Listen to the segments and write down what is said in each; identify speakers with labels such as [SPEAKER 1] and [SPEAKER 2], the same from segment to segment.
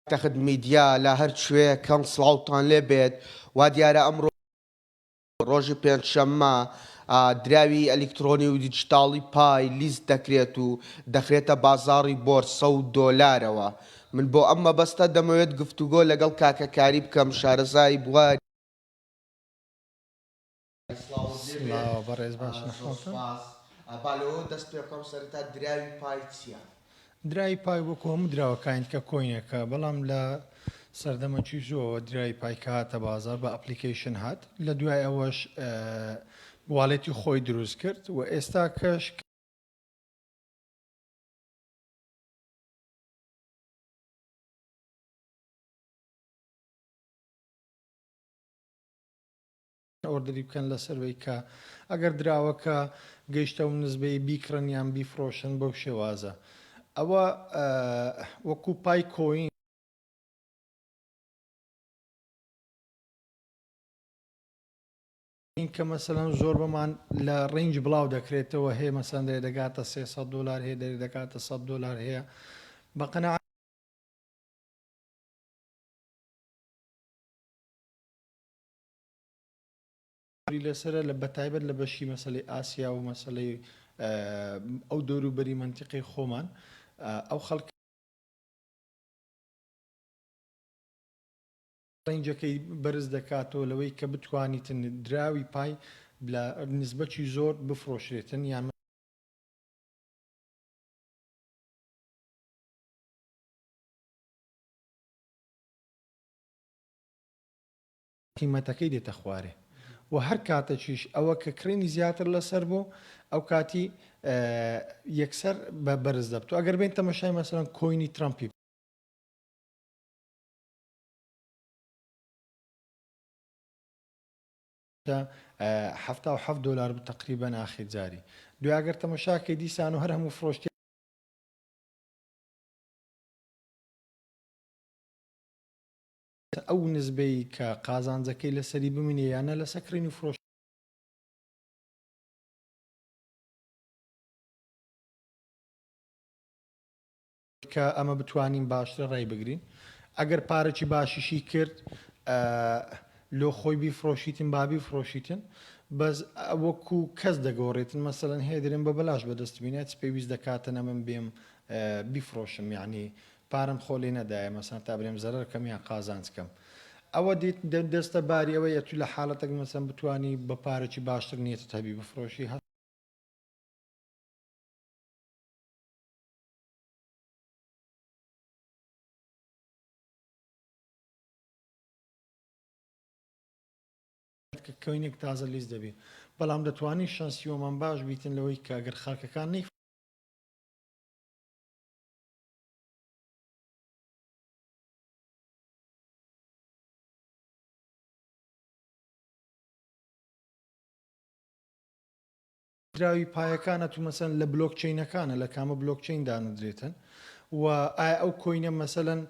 [SPEAKER 1] تاخد میدیا لە هەر شوێ کەم سڵاوتان لێ بێت وا دیارە ئەمڕۆ ڕۆژی پێنجشەممە دراوی ئەلکترۆنی و دیجیتاڵی پای لیست دەکرێت و دەخرێتە بازاڕی $100 من بۆ ئەم مەبەستە دەمەوێت گفتوگۆ لەگەڵ کاکەکاری بکەم شارەزای بواری
[SPEAKER 2] بەڕێز باش
[SPEAKER 1] بالەوە دەست پێ بکەم سەرەتا دراوی پای چییە؟
[SPEAKER 2] درای پای وەکو هەموو دراوەکانی کە کۆینەکە بەڵام لە سەردەمەکی زۆر درای پایکە هاتە بازار بە ئەپلیکیشن هات لە دوای ئەوەش واڵێتی خۆی دروست کرد و ئێستا کەش ئۆردەری بکەن لەسەروەی کە ئەگەر دراوەکە گەیشتە و نزبەی بیکڕن یان بیفرۆشن بەو شێوازە ئەوە وەکو پای کۆین کە مەسەلەن زۆر بەمان لە ڕێنج بڵاو دەکرێتەوە هەیە مەسەن دەرێ دەگاتە $300 هەیە دەرێ دەکاتە $100 هەیە بەقەنەعەت لەسرە لە بەتایبەت لە بەشی مەسەلەی ئاسیا و مەسەلەی ئەو دەوروبەری منتیقی خۆمان ئەو خەڵک ڕێنجەکەی بەرز دەکاتەوە لەوەی کە بتوانیتن دراوی پای لە نسبەتی زۆر بفرۆشرێتن یان قیمەتەکەی دێتە خوارێ و هەر کاتەکیش ئەوە کە کرێنی زیاتر لەسەر بوو ئەو کاتی یەکسەر بە بەرز دەبێت و ئەگەر بین تەمەشای مەسەڵەن کۆینی ترامپی $77 تقریبا ئاخر جاری دوێگەر تەمەشاکەی دیسان و هەر هەموو فرۆشتی ئەو نسبەی کە قازانجەکەی لەسەری بمینێ یانە لە سەکرێنی فرۆش کە ئەمە بتوانین باشتر ڕای بگرین ئەگەر پارەی باشیشی کرد لۆ خۆی بیفرۆشیتن بابی فرۆشیتن بەس وەکو کەس دەگۆڕێتن مەسەلەن هەیە دەرێن بە بەلاش بەدەستبینێت پێویست دەکاتن ئەمن بێم بیفرۆشم یعنی پارەم خۆ لێ نەدایە مەسەن تا برێم زەرەر کەم یان قازانج کەم ئەوە دیت دەستە باری ئەوە یە تو لە حاڵەتێک مەسەن بتانی بە پارەی باشتر نیەتە هەبی بفرۆشی هەست کە کۆینێک تازە لیست دەبێ بەڵام دەتوانانی شانسیۆمان باش بیتن لەوەی کە ئەگەر خەڵکەکان نەی دراوی پایەکانە تو مەسەن لە بلۆکچینەکانە لە کامە بلۆکچین دانەدرێتن و ئایا ئەو کۆینە مەسەلەن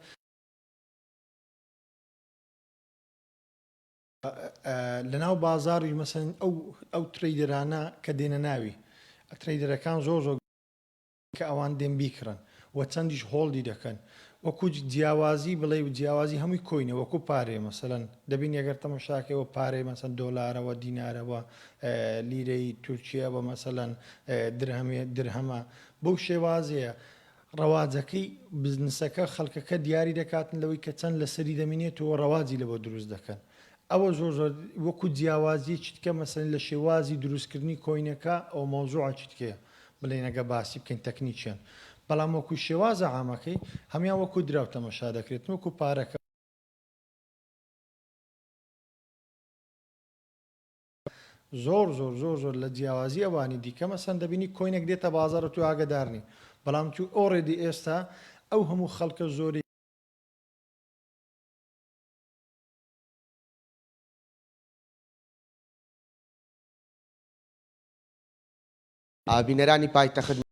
[SPEAKER 2] لەناو بازاڕی مەسەن ئەو تریدەرانە کە دێنە ناوی تریدەرەکان زۆر زۆر کە ئەوان دێن بیکڕن و چەندیش هۆڵدی دەکەن وەکو جیاوازی بڵێ و جیاوازی هەمووی کۆینە وەکو پارێ مەسەلەن دەبین ئەگەر تەمەشاکەوە پارێ مەسەن دۆلارەوە دینارەوە لیرەی تورکیەوە مەسەلەن درهەمە بەو شێوازەیە ڕەواجەکەی بزنسەکە خەڵکەکە دیاری دەکاتن لەوەی کە چەند لەسەری دەمێنێتەوە ڕەواجی لەوە دروست دەکەن ئەوە زۆر زۆر وەکو جیاوازی چیتکە مەسەن لە شێوازی دروستکردنی کۆینەکە ئەو مۆزوعە چیتکەیە بڵێنەگە باسی بکەین تەکنیکیان بەڵام وەکو شێوازە عامەکەی هەمیان وەکو دراو تەمەشا دەکرێت وەکو پارەکە زۆر زۆر زۆر زۆر لە جیاوازی ئەوانی دیکە مەسەن دەبینی کۆینێک دێتە بازارە تو ئاگدارنی بەڵام تو ئۆڕێدی ئێستا ئەو هەموو خەڵکە زۆری
[SPEAKER 1] بینەرانی پایتەخت